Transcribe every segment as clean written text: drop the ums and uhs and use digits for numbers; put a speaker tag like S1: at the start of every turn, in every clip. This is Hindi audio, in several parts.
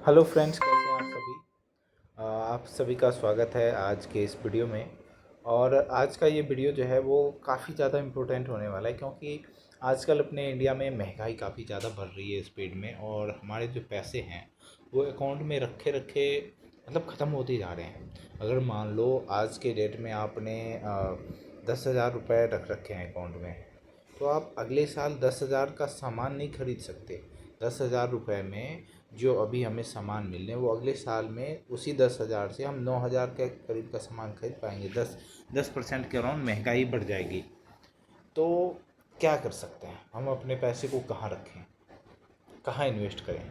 S1: हेलो फ्रेंड्स, कैसे हैं आप सभी। आप सभी का स्वागत है आज के इस वीडियो में। और आज का ये वीडियो जो है वो काफ़ी ज़्यादा इम्पोर्टेंट होने वाला है, क्योंकि आजकल अपने इंडिया में महंगाई काफ़ी ज़्यादा बढ़ रही है स्पीड में, और हमारे जो पैसे हैं वो अकाउंट में रखे रखे मतलब ख़त्म होते जा रहे हैं। अगर मान लो आज के डेट में आपने 10,000 रुपये रख रखे हैं अकाउंट में, तो आप अगले साल 10,000 का सामान नहीं खरीद सकते। 10,000 रुपये में जो अभी हमें सामान मिल रहे हैं वो अगले साल में उसी 10,000 से हम 9,000 के करीब का सामान खरीद पाएंगे। 10% के अराउंड महंगाई बढ़ जाएगी। तो क्या कर सकते हैं हम, अपने पैसे को कहाँ रखें, कहाँ इन्वेस्ट करें।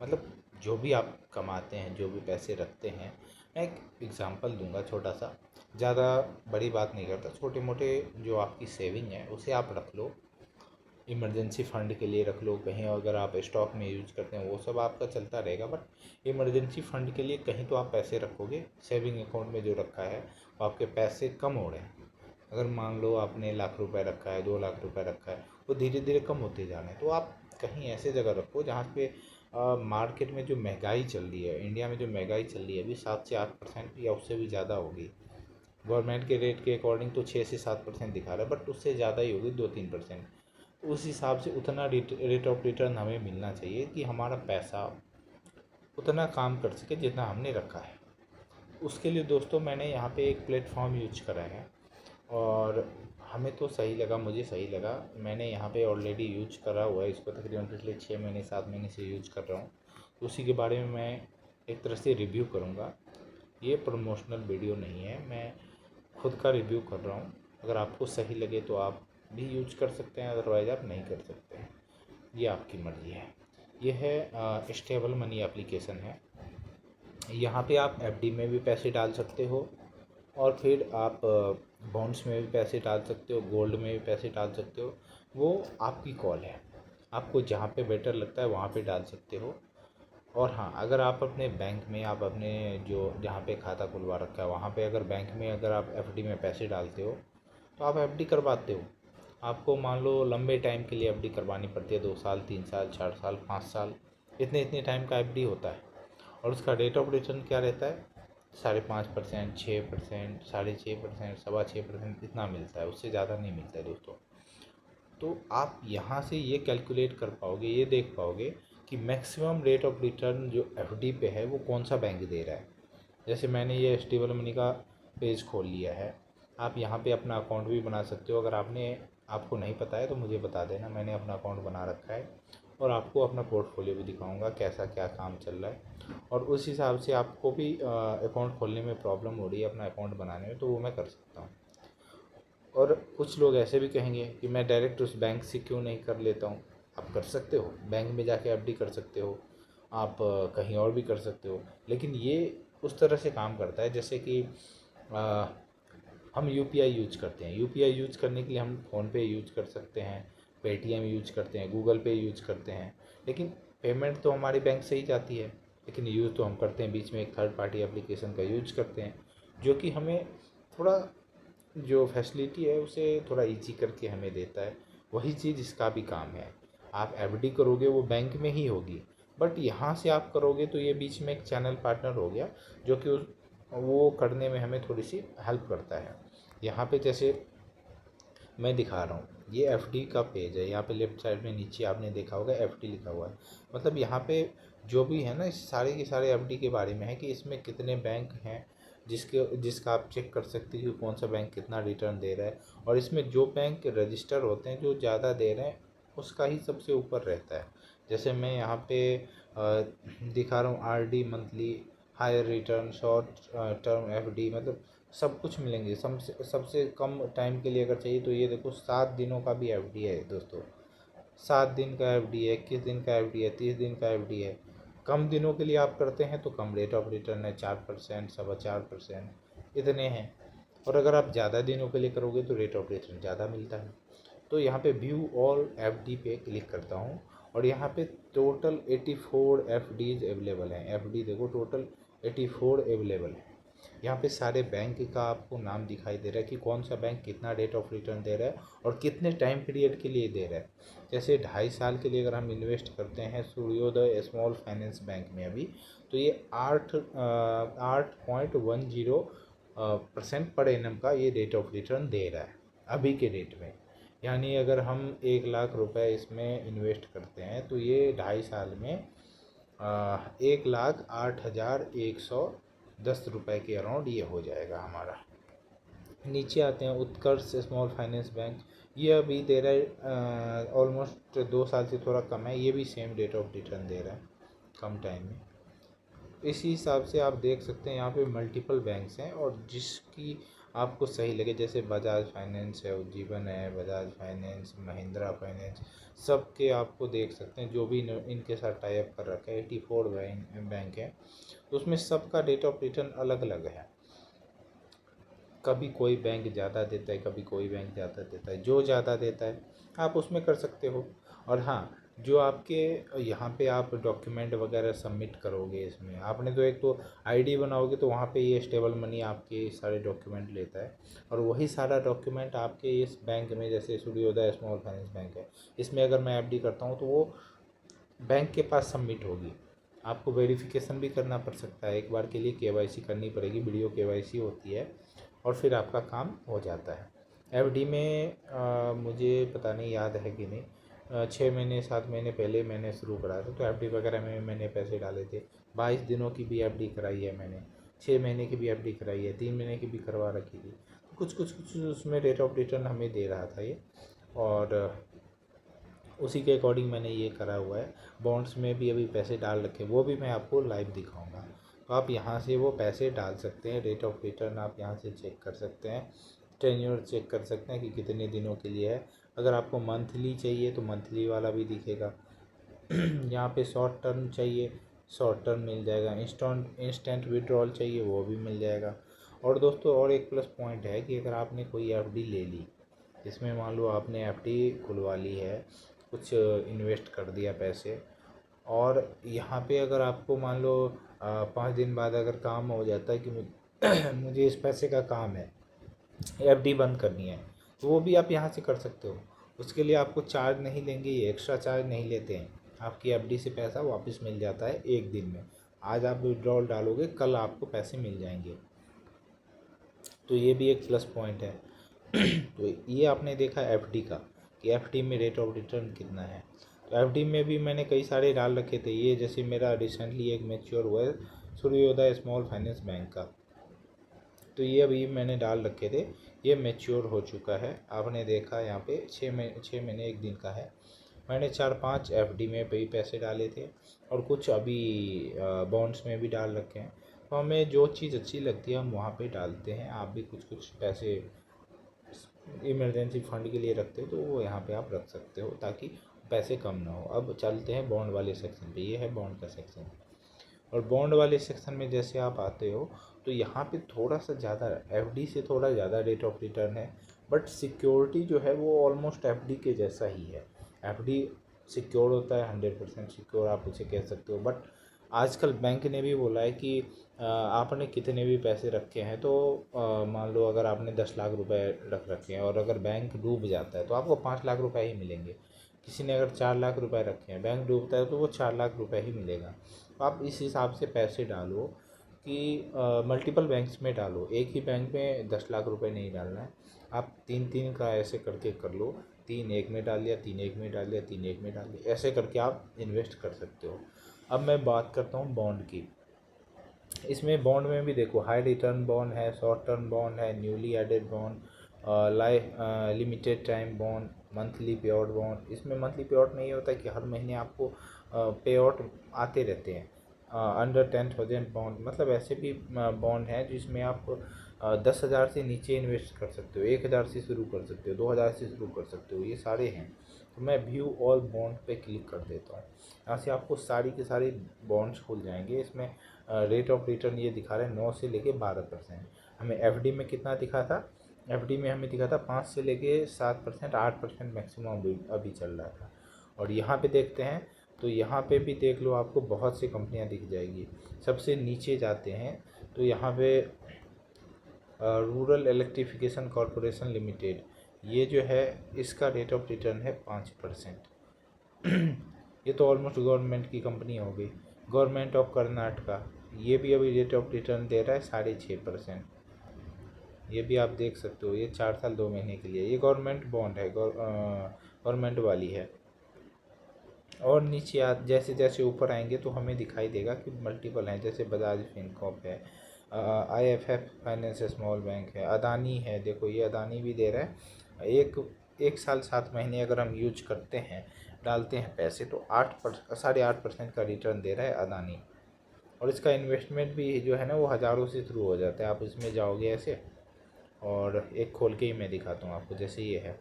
S1: मतलब जो भी आप कमाते हैं, जो भी पैसे रखते हैं, मैं एक एग्ज़ाम्पल दूंगा छोटा सा, ज़्यादा बड़ी बात नहीं करता। छोटे मोटे जो आपकी सेविंग है उसे आप रख लो, इमरजेंसी फ़ंड के लिए रख लो। कहीं अगर आप स्टॉक में यूज करते हैं वो सब आपका चलता रहेगा, बट इमरजेंसी फ़ंड के लिए कहीं तो आप पैसे रखोगे। सेविंग अकाउंट में जो रखा है वो आपके पैसे कम हो रहे हैं। अगर मान लो आपने ₹1,00,000 रखा है, ₹2,00,000 रखा है, वो धीरे धीरे कम होते जा रहे हैं। तो आप कहीं ऐसे जगह रखो जहाँ पे मार्केट में जो महंगाई चल रही है, इंडिया में जो महंगाई चल रही है अभी 7 से 8% या उससे भी ज़्यादा होगी। गवर्नमेंट के रेट के अकॉर्डिंग तो 6 से 7% दिखा रहा है, बट उससे ज़्यादा ही होगी, 2-3%। उस हिसाब से उतना रेट ऑफ रिटर्न हमें मिलना चाहिए कि हमारा पैसा उतना काम कर सके जितना हमने रखा है। उसके लिए दोस्तों मैंने यहाँ पे एक प्लेटफॉर्म यूज करा है, और हमें तो सही लगा, मुझे सही लगा। मैंने यहाँ पे ऑलरेडी यूज करा हुआ है इसको, तकरीबन पिछले 6 महीने 7 महीने से यूज कर रहा हूँ। उसी के बारे में मैं एक तरह से रिव्यू करूँगा। ये प्रमोशनल वीडियो नहीं है, मैं खुद का रिव्यू कर रहा हूँ। अगर आपको सही लगे तो आप भी यूज कर सकते हैं, अदरवाइज़ आप नहीं कर सकते हैं, ये आपकी मर्ज़ी है। ये है स्टेबल मनी एप्लीकेशन है। यहाँ पे आप एफडी में भी पैसे डाल सकते हो, और फिर आप बॉन्ड्स में भी पैसे डाल सकते हो, गोल्ड में भी पैसे डाल सकते हो। वो आपकी कॉल है, आपको जहाँ पे बेटर लगता है वहाँ पे डाल सकते हो। और हाँ, अगर आप अपने बैंक में, आप अपने जो जहाँ पे खाता खुलवा रखा है वहाँ पे अगर बैंक में अगर आप एफडी में पैसे डालते हो तो आप एफडी करवाते हो। आपको मान लो लंबे टाइम के लिए एफडी करवानी पड़ती है, 2 साल 3 साल 4 साल 5 साल, इतने इतने टाइम का एफडी होता है। और उसका रेट ऑफ रिटर्न क्या रहता है? 5.5%, 6%, 6.5%, 6.25% इतना मिलता है, उससे ज़्यादा नहीं मिलता है दोस्तों। तो आप यहाँ से ये कैलकुलेट कर पाओगे, ये देख पाओगे कि मैक्सिमम रेट ऑफ रिटर्न जो एफडी पे है वो कौन सा बैंक दे रहा है। जैसे मैंने ये स्टेबल मनी का पेज खोल लिया है, आप यहाँ पे अपना अकाउंट भी बना सकते हो। अगर आपको नहीं पता है तो मुझे बता देना, मैंने अपना अकाउंट बना रखा है, और आपको अपना पोर्टफोलियो भी दिखाऊंगा कैसा क्या काम चल रहा है। और उस हिसाब से आपको भी अकाउंट खोलने में प्रॉब्लम हो रही है, अपना अकाउंट बनाने में, तो वो मैं कर सकता हूँ। और कुछ लोग ऐसे भी कहेंगे कि मैं डायरेक्ट उस बैंक से क्यों नहीं कर लेता हूँ। आप कर सकते हो, बैंक में जाके एफडी कर सकते हो, आप कहीं और भी कर सकते हो। लेकिन ये उस तरह से काम करता है जैसे कि अ, हम यूपीआई यूज करते हैं। यूपीआई यूज करने के लिए हम फ़ोनपे यूज कर सकते हैं, पेटीएम यूज करते हैं, गूगल पे यूज करते हैं। लेकिन पेमेंट तो हमारे बैंक से ही जाती है, लेकिन यूज़ तो हम करते हैं बीच में एक थर्ड पार्टी एप्लीकेशन का यूज करते हैं, जो कि हमें थोड़ा जो फैसिलिटी है उसे थोड़ा इजी करके हमें देता है। वही चीज़ इसका भी काम है। आप एफडी करोगे वो बैंक में ही होगी, बट यहाँ से आप करोगे तो ये बीच में एक चैनल पार्टनर हो गया, जो कि वो करने में हमें थोड़ी सी हेल्प करता है। यहाँ पे जैसे मैं दिखा रहा हूँ, ये एफडी का पेज है। यहाँ पे लेफ्ट साइड में नीचे आपने देखा होगा एफडी लिखा हुआ है। मतलब यहाँ पे जो भी है ना, इस सारे के सारे एफडी के बारे में है कि इसमें कितने बैंक हैं जिसका आप चेक कर सकते हो कि कौन सा बैंक कितना रिटर्न दे रहा है। और इसमें जो बैंक रजिस्टर होते हैं, जो ज़्यादा दे रहे हैं, उसका ही सबसे ऊपर रहता है। जैसे मैं यहाँ पे दिखा रहा हूँ RD monthly, higher return, short term FD, मतलब सब कुछ मिलेंगे। सबसे कम टाइम के लिए अगर चाहिए तो ये देखो 7 दिनों का भी एफडी है दोस्तों। 7 दिन का एफडी है, 21 दिन का एफडी है, 30 दिन का एफडी है। कम दिनों के लिए आप करते हैं तो कम रेट ऑफ रिटर्न है, 4%, 4.25%, इतने हैं। और अगर आप ज़्यादा दिनों के लिए करोगे तो रेट ऑफ रिटर्न ज़्यादा मिलता है। तो यहाँ पे व्यू ऑल एफडी पे क्लिक करता हूँ, और यहाँ पे टोटल 84 एफडीज अवेलेबल हैं। एफडी देखो टोटल 84 अवेलेबल है। यहाँ पे सारे बैंक का आपको नाम दिखाई दे रहा है कि कौन सा बैंक कितना रेट ऑफ रिटर्न दे रहा है और कितने टाइम पीरियड के लिए दे रहा है। जैसे 2.5 साल के लिए अगर हम इन्वेस्ट करते हैं सूर्योदय स्मॉल फाइनेंस बैंक में अभी, तो ये 8.10% पर एनम का ये रेट ऑफ रिटर्न दे रहा है अभी के रेट में। यानी अगर हम 1 लाख रुपए इसमें इन्वेस्ट करते हैं तो ये 2.5 साल में 1,08,110 रुपये के अराउंड ये हो जाएगा हमारा। नीचे आते हैं उत्कर्ष स्मॉल फाइनेंस बैंक, ये अभी दे रहा है ऑलमोस्ट 2 साल से थोड़ा कम है, ये भी सेम रेट ऑफ रिटर्न दे रहा है कम टाइम में। इसी हिसाब से आप देख सकते हैं यहाँ पे मल्टीपल बैंक्स हैं और जिसकी आपको सही लगे, जैसे बजाज फाइनेंस है, उज्जीवन है, बजाज फाइनेंस, महिंद्रा फाइनेंस, सबके आपको देख सकते हैं जो भी इनके साथ टाई अप कर रखा है। 84 बैंक है, तो उसमें सबका रेट ऑफ रिटर्न अलग अलग है। कभी कोई बैंक ज़्यादा देता है, कभी कोई बैंक ज़्यादा देता है। जो ज़्यादा देता है आप उसमें कर सकते हो। और हाँ, जो आपके यहाँ पे आप डॉक्यूमेंट वगैरह सबमिट करोगे, इसमें आपने तो एक तो आईडी बनाओगे तो वहाँ पे ये स्टेबल मनी आपके सारे डॉक्यूमेंट लेता है और वही सारा डॉक्यूमेंट आपके इस बैंक में, जैसे सूर्योदय स्मॉल फाइनेंस बैंक है, इसमें अगर मैं एफडी करता हूँ तो वो बैंक के पास सबमिट होगी। आपको वेरिफिकेशन भी करना पड़ सकता है, एक बार के लिए केवाईसी करनी पड़ेगी, वीडियो केवाईसी होती है और फिर आपका काम हो जाता है। एफडी में मुझे पता नहीं याद है कि नहीं, 6 महीने 7 महीने पहले मैंने शुरू करा था, तो एफडी वगैरह में मैंने पैसे डाले थे। 22 दिनों की भी एफडी कराई है मैंने, 6 महीने की भी एफडी कराई है, 3 महीने की भी करवा रखी थी। कुछ उसमें रेट ऑफ रिटर्न हमें दे रहा था ये, और उसी के अकॉर्डिंग मैंने ये करा हुआ है। बॉन्ड्स में भी अभी पैसे डाल रखे, वो भी मैं आपको लाइव दिखाऊंगा। तो आप यहाँ से वो पैसे डाल सकते हैं, रेट ऑफ रिटर्न आप यहाँ से चेक कर सकते हैं, टेन्योर चेक कर सकते हैं कि कितने दिनों के लिए है। अगर आपको मंथली चाहिए तो मंथली वाला भी दिखेगा। यहाँ पे शॉर्ट टर्म चाहिए, शॉर्ट टर्म मिल जाएगा। इंस्टेंट विड्रॉल चाहिए, वो भी मिल जाएगा। और दोस्तों, और एक प्लस पॉइंट है कि अगर आपने कोई एफडी ले ली, इसमें मान लो आपने एफडी खुलवा ली है, कुछ इन्वेस्ट कर दिया पैसे, और यहाँ पे अगर आपको मान लो 5 दिन बाद अगर काम हो जाता है कि मुझे इस पैसे का काम है, एफडी बंद करनी है, तो वो भी आप यहाँ से कर सकते हो। उसके लिए आपको चार्ज नहीं लेंगे, ये एक्स्ट्रा चार्ज नहीं लेते हैं। आपकी एफडी से पैसा वापस मिल जाता है 1 दिन में। आज आप विड्रॉल डालोगे, कल आपको पैसे मिल जाएंगे, तो ये भी एक प्लस पॉइंट है। तो ये आपने देखा एफडी का कि एफडी में रेट ऑफ रिटर्न कितना है। तो एफडी में भी मैंने कई सारे डाल रखे थे। ये जैसे मेरा रिसेंटली एक मैच्योर हुआ है सूर्योदय स्मॉल फाइनेंस बैंक का, तो ये अभी मैंने डाल रखे थे, ये मैच्योर हो चुका है। आपने देखा यहाँ पे 6 महीने 1 दिन का है। मैंने 4-5 एफडी में भी पैसे डाले थे और कुछ अभी बॉन्ड्स में भी डाल रखे हैं। तो हमें जो चीज़ अच्छी लगती है हम वहाँ पे डालते हैं। आप भी कुछ कुछ पैसे इमरजेंसी फंड के लिए रखते हो तो वो यहाँ पे आप रख सकते हो ताकि पैसे कम ना हो। अब चलते हैं बॉन्ड वाले सेक्शन पे। ये है बॉन्ड का सेक्शन, और बॉन्ड वाले सेक्शन में जैसे आप आते हो तो यहाँ पे थोड़ा सा ज़्यादा, एफडी से थोड़ा ज़्यादा रेट ऑफ रिटर्न है, बट सिक्योरिटी जो है वो ऑलमोस्ट एफडी के जैसा ही है। एफडी सिक्योर होता है, 100% सिक्योर आप उसे कह सकते हो। बट आजकल बैंक ने भी बोला है कि आपने कितने भी पैसे रखे हैं, तो मान लो अगर आपने 10 लाख रुपए रख रखे हैं और अगर बैंक डूब जाता है तो आपको 5 लाख रुपए ही मिलेंगे। किसी ने अगर 4 लाख रुपए रखे हैं, बैंक डूबता है तो वो 4 लाख रुपए ही मिलेगा। तो आप इस हिसाब से पैसे डालो कि मल्टीपल बैंक्स में डालो, एक ही बैंक में 10 लाख रुपए नहीं डालना है। आप 3-3 का ऐसे करके कर लो, 3 एक में डाल लिया, 3 एक में डाल लिया, 3 एक में डाल लिया, ऐसे करके आप इन्वेस्ट कर सकते हो। अब मैं बात करता हूँ बॉन्ड की। इसमें बॉन्ड में भी देखो, हाई रिटर्न बॉन्ड है, शॉर्ट टर्म बॉन्ड है, newly added bond, life limited time bond, monthly payout bond. इसमें मंथली पे आउट नहीं होता कि हर महीने आपको पे आउट आते रहते हैं। अंडर 10,000 बॉन्ड, मतलब ऐसे भी बॉन्ड हैं जिसमें आप 10,000 से नीचे इन्वेस्ट कर सकते हो, 1,000 से शुरू कर सकते हो, 2,000 से शुरू कर सकते हो, ये सारे हैं। तो मैं व्यू ऑल बॉन्ड पे क्लिक कर देता हूँ। यहाँ से आपको सारी के सारी बॉन्ड्स खुल जाएंगे। इसमें रेट ऑफ रिटर्न ये दिखा रहे हैं 9 से लेके 12%। हमें एफडी में कितना दिखा था, एफडी में हमें दिखा था 5 से लेके 7%, 8% मैक्सिमम अभी चल रहा था। और यहाँ पे देखते हैं तो यहाँ पे भी देख लो, आपको बहुत सी कंपनियाँ दिख जाएगी। सबसे नीचे जाते हैं तो यहाँ पे रूरल इलेक्ट्रिफिकेशन कॉरपोरेशन लिमिटेड, ये जो है इसका रेट ऑफ रिटर्न है 5%। ये तो ऑलमोस्ट गवर्नमेंट की कंपनी हो गई। गवर्नमेंट ऑफ कर्नाटका, ये भी अभी रेट ऑफ रिटर्न दे रहा है 6.5%। ये भी आप देख सकते हो, ये 4 साल 2 महीने के लिए। ये गवर्नमेंट बॉन्ड है, गवर्नमेंट वाली है। और नीचे जैसे जैसे ऊपर आएंगे तो हमें दिखाई देगा कि मल्टीपल हैं, जैसे बजाज फिनकॉर्प है, IFF फाइनेंस स्मॉल बैंक है, अदानी है। देखो ये अदानी भी दे रहा है। एक साल 7 महीने अगर हम यूज करते हैं, डालते हैं पैसे, तो 8.5% का रिटर्न दे रहा है अदानी। और इसका इन्वेस्टमेंट भी जो है ना वो हज़ारों से शुरू हो जाता है। आप इसमें जाओगे ऐसे, और एक खोल के ही मैं दिखाता हूँ आपको। जैसे ये है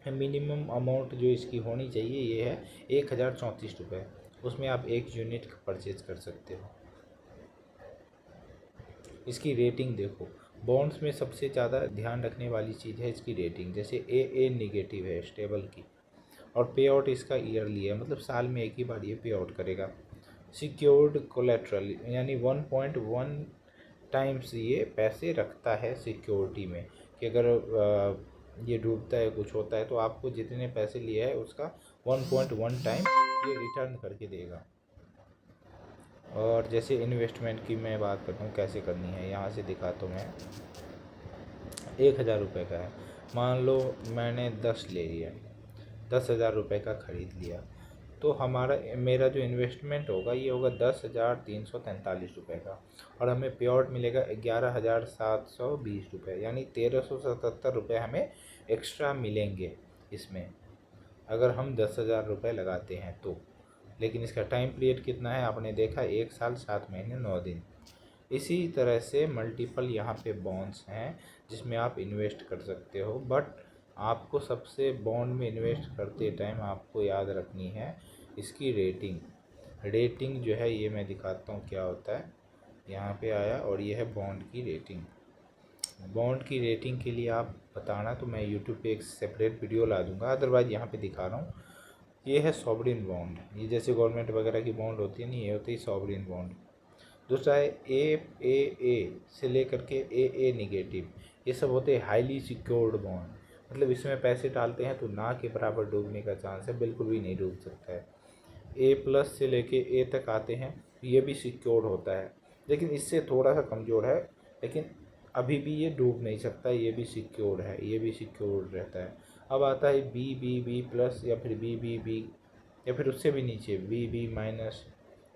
S1: मिनिमम अमाउंट जो इसकी होनी चाहिए ये है 1034 रुपये। उसमें आप 1 यूनिट परचेज कर सकते हो। इसकी रेटिंग देखो, बॉन्ड्स में सबसे ज़्यादा ध्यान रखने वाली चीज़ है इसकी रेटिंग। जैसे ए नेगेटिव है स्टेबल की, और पे आउट इसका ईयरली है, मतलब साल में एक ही बार ये पे आउट करेगा। सिक्योर्ड कोलेट्रल, यानी 1.1 टाइम्स ये पैसे रखता है सिक्योरिटी में, कि अगर ये डूबता है, कुछ होता है, तो आपको जितने पैसे लिए है उसका 1.1 टाइम ये रिटर्न करके देगा। और जैसे इन्वेस्टमेंट की मैं बात करता हूँ कैसे करनी है, यहाँ से दिखाता हूँ मैं। 1000 रुपये का है, मान लो मैंने 10 ले लिया, 10,000 रुपये का ख़रीद लिया, तो मेरा जो इन्वेस्टमेंट होगा ये होगा 10,343 रुपये का, और हमें पे आउट मिलेगा 11,720 रुपये, यानी 1,377 रुपये हमें एक्स्ट्रा मिलेंगे इसमें, अगर हम 10,000 रुपये लगाते हैं तो। लेकिन इसका टाइम पीरियड कितना है आपने देखा, 1 साल 7 महीने 9 दिन। इसी तरह से मल्टीपल यहाँ पे बॉन्ड्स हैं जिसमें आप इन्वेस्ट कर सकते हो। बट आपको सबसे बॉन्ड में इन्वेस्ट करते टाइम आपको याद रखनी है इसकी रेटिंग जो है, ये मैं दिखाता हूँ क्या होता है। यहाँ पे आया, और ये है बॉन्ड की रेटिंग। बॉन्ड की रेटिंग के लिए आप बताना तो मैं यूट्यूब पे एक सेपरेट वीडियो ला दूँगा, अदरवाइज़ यहाँ पे दिखा रहा हूँ। ये है सॉवरेन बॉन्ड, ये जैसे गवर्नमेंट वगैरह की बॉन्ड होती है नहीं, ये होती है सॉवरेन बॉन्ड। दूसरा है ए से लेकर के ए नेगेटिव, ये सब होते हैं हाईली सिक्योर्ड बॉन्ड। मतलब इसमें पैसे डालते हैं तो ना के बराबर डूबने का चांस है, बिल्कुल भी नहीं डूब सकता है। A+ से लेके ए तक आते हैं, ये भी सिक्योर्ड होता है, लेकिन इससे थोड़ा सा कमज़ोर है, लेकिन अभी भी ये डूब नहीं सकता, ये भी सिक्योर्ड है, ये भी सिक्योर्ड रहता है। अब आता है B+, या फिर B, या फिर उससे भी नीचे B-।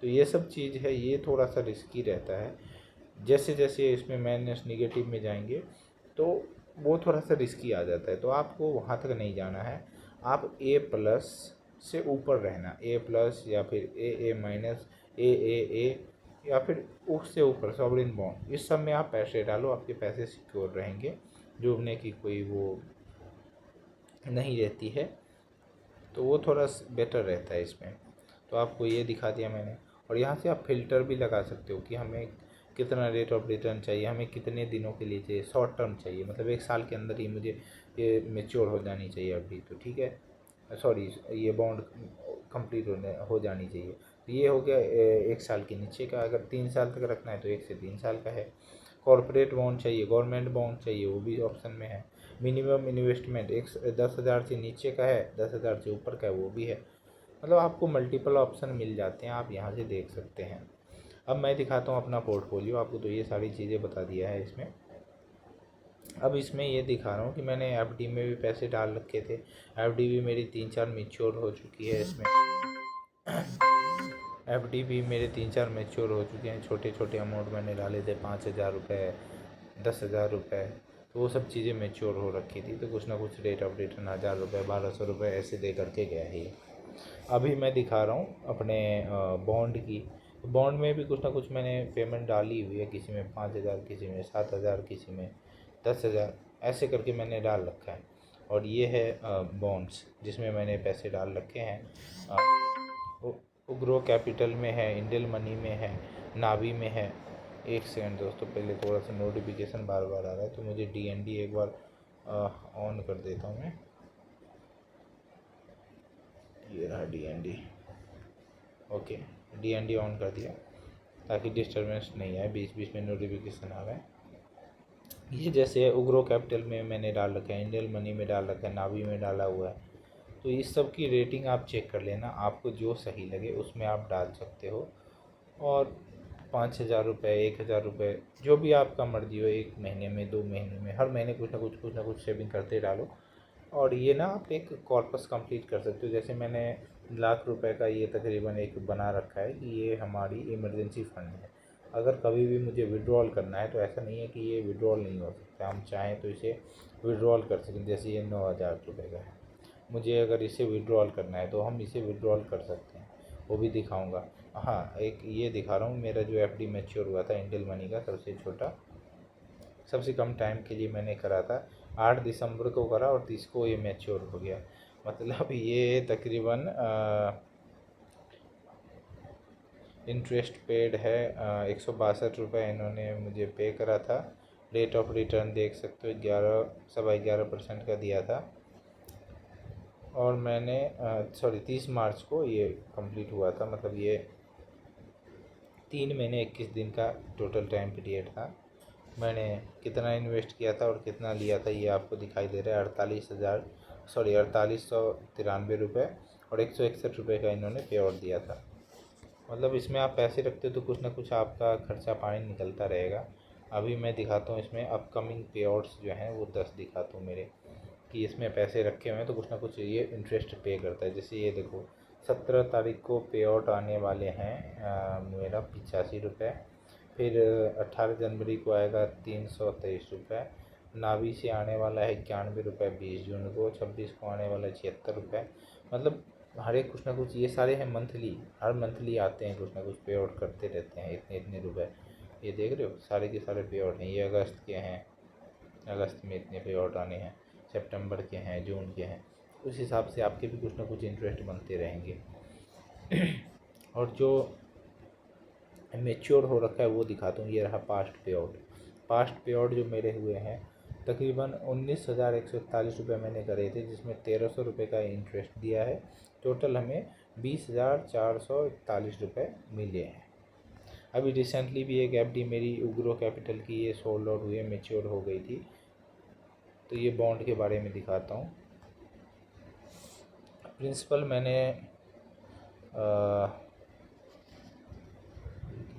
S1: तो ये सब चीज़ है, ये थोड़ा सा रिस्की रहता है। जैसे जैसे इसमें माइनस नेगेटिव में जाएंगे तो वो थोड़ा सा रिस्की आ जाता है, तो आपको वहाँ तक नहीं जाना है। आप A+ से ऊपर रहना, A+, या फिर AA-, ए, या फिर उससे ऊपर सॉवरेन बॉन्ड, इस सब में आप पैसे डालो, आपके पैसे सिक्योर रहेंगे, डूबने की कोई वो नहीं रहती है, तो वो थोड़ा बेटर रहता है इसमें। तो आपको ये दिखा दिया मैंने। और यहाँ से आप फ़िल्टर भी लगा सकते हो कि हमें कितना रेट ऑफ रिटर्न चाहिए, हमें कितने दिनों के लिए चाहिए। शॉर्ट टर्म चाहिए, मतलब 1 साल के अंदर ही मुझे ये मैच्योर हो जानी चाहिए अभी, तो ठीक है, सॉरी, ये बॉन्ड कंप्लीट हो जानी चाहिए। तो ये हो गया 1 साल के नीचे का। अगर 3 साल तक रखना है तो 1 से 3 साल का है। कॉरपोरेट बॉन्ड चाहिए, गवर्नमेंट बॉन्ड चाहिए, वो भी ऑप्शन में है। मिनिमम इन्वेस्टमेंट 10,000 से नीचे का है, 10,000 से ऊपर का है, वो भी है। मतलब आपको मल्टीपल ऑप्शन मिल जाते हैं, आप यहाँ से देख सकते हैं। अब मैं दिखाता हूँ अपना पोर्टफोलियो आपको। तो ये सारी चीज़ें बता दिया है इसमें। अब इसमें ये दिखा रहा हूँ कि मैंने FD में भी पैसे डाल रखे थे। FD भी मेरी 3-4 मैच्योर हो चुकी है इसमें। FD भी मेरे 3-4 मैच्योर हो चुके हैं। छोटे छोटे अमाउंट मैंने डाले थे, 5,000 रुपये, 10,000 रुपये, तो वो सब चीज़ें मैच्योर हो रखी थी। तो कुछ ना कुछ रेट ऑफ रिटर्न 1,000 रुपये, 1,200 रुपये ऐसे दे करके गया ही। अभी मैं दिखा रहा हूँ अपने बॉन्ड की। बॉन्ड में भी कुछ ना कुछ मैंने पेमेंट डाली हुई है, किसी में 5,000, किसी में 7,000, किसी में 10,000, ऐसे करके मैंने डाल रखा है। और ये है बॉन्ड्स जिसमें मैंने पैसे डाल रखे हैं। ग्रो कैपिटल में है, इंडियन मनी में है, नावी में है। एक सेकंड दोस्तों, पहले थोड़ा सा नोटिफिकेशन बार बार आ रहा है, तो मुझे DND एक बार ऑन कर देता हूँ मैं। ये रहा DND, ओके, DND ऑन कर दिया। ताकि डिस्टर्बेंस नहीं आए, बीच बीच में नोटिफिकेशन आ रहे। ये जैसे उग्रो कैपिटल में मैंने डाल रखा है, इंडियन मनी में डाल रखा है, नावी में डाला हुआ है। तो इस सब की रेटिंग आप चेक कर लेना, आपको जो सही लगे उसमें आप डाल सकते हो। और 5,000 रुपये, 1,000 रुपये, जो भी आपका मर्जी हो, 1 महीने में, 2 महीने में, हर महीने कुछ ना कुछ सेविंग करते डालो। और ये ना आप एक कॉर्पस कंप्लीट कर सकते हो। जैसे मैंने ₹1,00,000 का ये तकरीबन एक बना रखा है कि ये हमारी इमरजेंसी फ़ंड है। अगर कभी भी मुझे विड्रॉल करना है तो ऐसा नहीं है कि ये विड्रॉल नहीं हो सकता, हम चाहें तो इसे विड्रॉल कर सकें। जैसे ये ₹9,000 का है, मुझे अगर इसे विड्रॉल करना है तो हम इसे विड्रॉल कर सकते हैं, वो भी दिखाऊंगा। हाँ, एक ये दिखा रहा हूँ, मेरा जो एफडी मैच्योर हुआ था इंडियन मनी का, सबसे छोटा, सबसे कम टाइम के लिए मैंने करा था। 8 दिसंबर को करा और 30 को ये मैच्योर हो गया। मतलब ये तकरीबन इंटरेस्ट पेड है 162 रुपये इन्होंने मुझे पे करा था। रेट ऑफ रिटर्न देख सकते हो, 11.11% का दिया था। और मैंने 30 मार्च को ये कंप्लीट हुआ था। मतलब ये 3 महीने 21 दिन का टोटल टाइम पीरियड था। मैंने कितना इन्वेस्ट किया था और कितना लिया था ये आपको दिखाई दे रहा है। 4893 रुपये और 161 रुपये का इन्होंने पे आउट दिया था। मतलब इसमें आप पैसे रखते हो तो कुछ ना कुछ आपका खर्चा पानी निकलता रहेगा। अभी मैं दिखाता हूँ इसमें अपकमिंग पे आउट्स जो हैं वो 10 दिखाता हूँ मेरे, कि इसमें पैसे रखे हुए हैं तो कुछ ना कुछ ये इंटरेस्ट पे करता है। जैसे ये देखो, 17 तारीख को पे आउट आने वाले हैं मेरा 85 रुपये। फिर 18 जनवरी को आएगा 323 रुपये। नावी से आने वाला है 91 रुपये 20 जून को। 26 को आने वाला है 76 रुपये। मतलब हर एक कुछ ना कुछ, ये सारे हैं मंथली, हर मंथली आते हैं, कुछ ना कुछ पे आउट करते रहते हैं इतने इतने रुपए। ये देख रहे हो, सारे के सारे पे आउट हैं। ये अगस्त के हैं, अगस्त में इतने पे आउट आने हैं, सितंबर के हैं, जून के हैं। उस हिसाब से आपके भी कुछ ना कुछ इंटरेस्ट बनते रहेंगे। और जो मेच्योर हो रखा है वो दिखाता हूँ। ये रहा पास्ट पे आउट। पास्ट पे आउट जो मेरे हुए हैं तकरीबन 19,141 रुपये मैंने करे थे, जिसमें 1,300 रुपये का इंटरेस्ट दिया है। टोटल हमें 20,441 रुपये मिले हैं। अभी रिसेंटली भी एक एफडी मेरी उग्रो कैपिटल की ये सोल्ड आउट हुई है, मेच्योर हो गई थी। तो ये बॉन्ड के बारे में दिखाता हूँ। प्रिंसिपल मैंने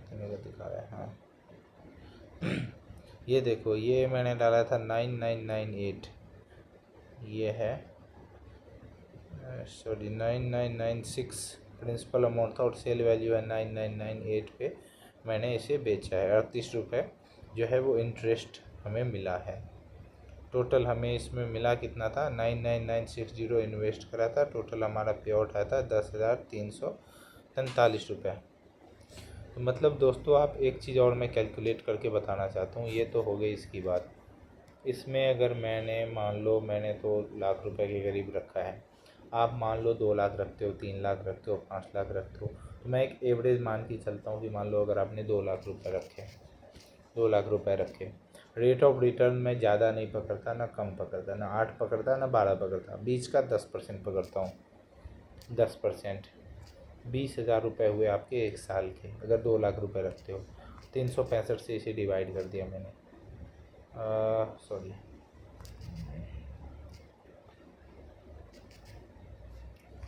S1: कितने का दिखा रहा है, हाँ ये देखो, ये मैंने डाला था 9998, ये है 9996 प्रिंसिपल अमाउंट था और सेल वैल्यू है 9998 पे मैंने इसे बेचा है। 38 रुपये जो है वो इंटरेस्ट हमें मिला है। टोटल हमें इसमें मिला कितना था, 99960 इन्वेस्ट करा था। टोटल हमारा पे आउट आया था 10,343 रुपये। तो मतलब दोस्तों, आप एक चीज़ और मैं कैलकुलेट करके बताना चाहता हूँ। ये तो हो गई इसकी बात। इसमें अगर मैंने मान लो, मैंने तो ₹1,00,000 के करीब रखा है, आप मान लो 2 लाख रखते हो, 3 लाख रखते हो, 5 लाख रखते हो, तो मैं एक एवरेज मान के चलता हूँ कि मान लो अगर आपने 2,00,000 रखे, 2,00,000 रखे, रेट ऑफ रिटर्न में ज़्यादा नहीं पकड़ता, ना कम पकड़ता, ना 8 पकड़ता, ना 12 पकड़ता, बीच का 10% पकड़ता हूँ। 10% 20,000 रुपये हुए आपके 1 साल के, अगर 2,00,000 रखते हो। 365 से इसे डिवाइड कर दिया मैंने, सॉरी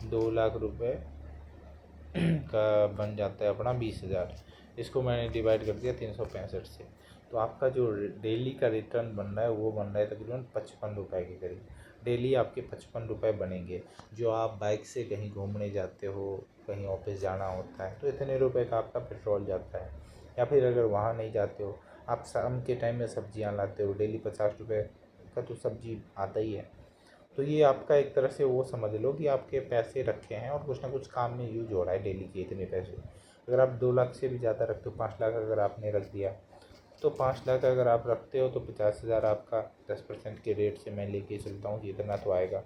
S1: 2,00,000 का बन जाता है अपना 20,000। इसको मैंने डिवाइड कर दिया 365 से। तो आपका जो डेली का रिटर्न बन रहा है वो बन रहा है तकरीबन 55 रुपये के करीब। डेली आपके 55 रुपये बनेंगे। जो आप बाइक से कहीं घूमने जाते हो, कहीं ऑफिस जाना होता है, तो इतने रुपए का आपका पेट्रोल जाता है। या फिर अगर वहाँ नहीं जाते हो, आप शाम के टाइम में सब्जियाँ लाते हो, डेली 50 रुपये का तो सब्जी आता ही है। तो ये आपका एक तरह से वो समझ लो कि आपके पैसे रखे हैं और कुछ ना कुछ काम में यूज हो रहा है डेली के इतने पैसे। अगर आप 2 लाख से भी ज़्यादा रखते हो, 5 लाख अगर आपने रख दिया, तो 5 लाख अगर आप रखते हो तो 50,000 आपका 10% के रेट से मैं लेके चलता हूँ कि इतना तो आएगा।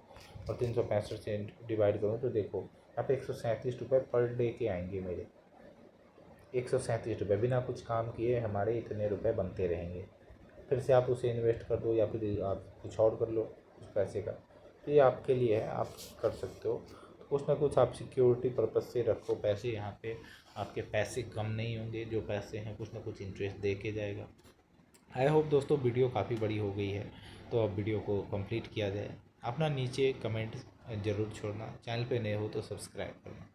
S1: और 365 से डिवाइड करूँ तो देखो, यहाँ पे 137 रुपये पर डे के आएंगे मेरे। 137 रुपये बिना कुछ काम किए हमारे इतने रुपये बनते रहेंगे। फिर से आप उसे इन्वेस्ट कर दो या फिर आप कुछ और कर लो उस पैसे का, तो ये आपके लिए है, आप कर सकते हो। कुछ ना कुछ आप सिक्योरिटी पर्पज़ से रखो पैसे यहाँ पे। आपके पैसे कम नहीं होंगे, जो पैसे हैं कुछ ना कुछ इंटरेस्ट दे के जाएगा। आई होप दोस्तों वीडियो काफ़ी बड़ी हो गई है, तो अब वीडियो को कंप्लीट किया जाए। अपना नीचे कमेंट ज़रूर छोड़ना, चैनल पे नए हो तो सब्सक्राइब करना।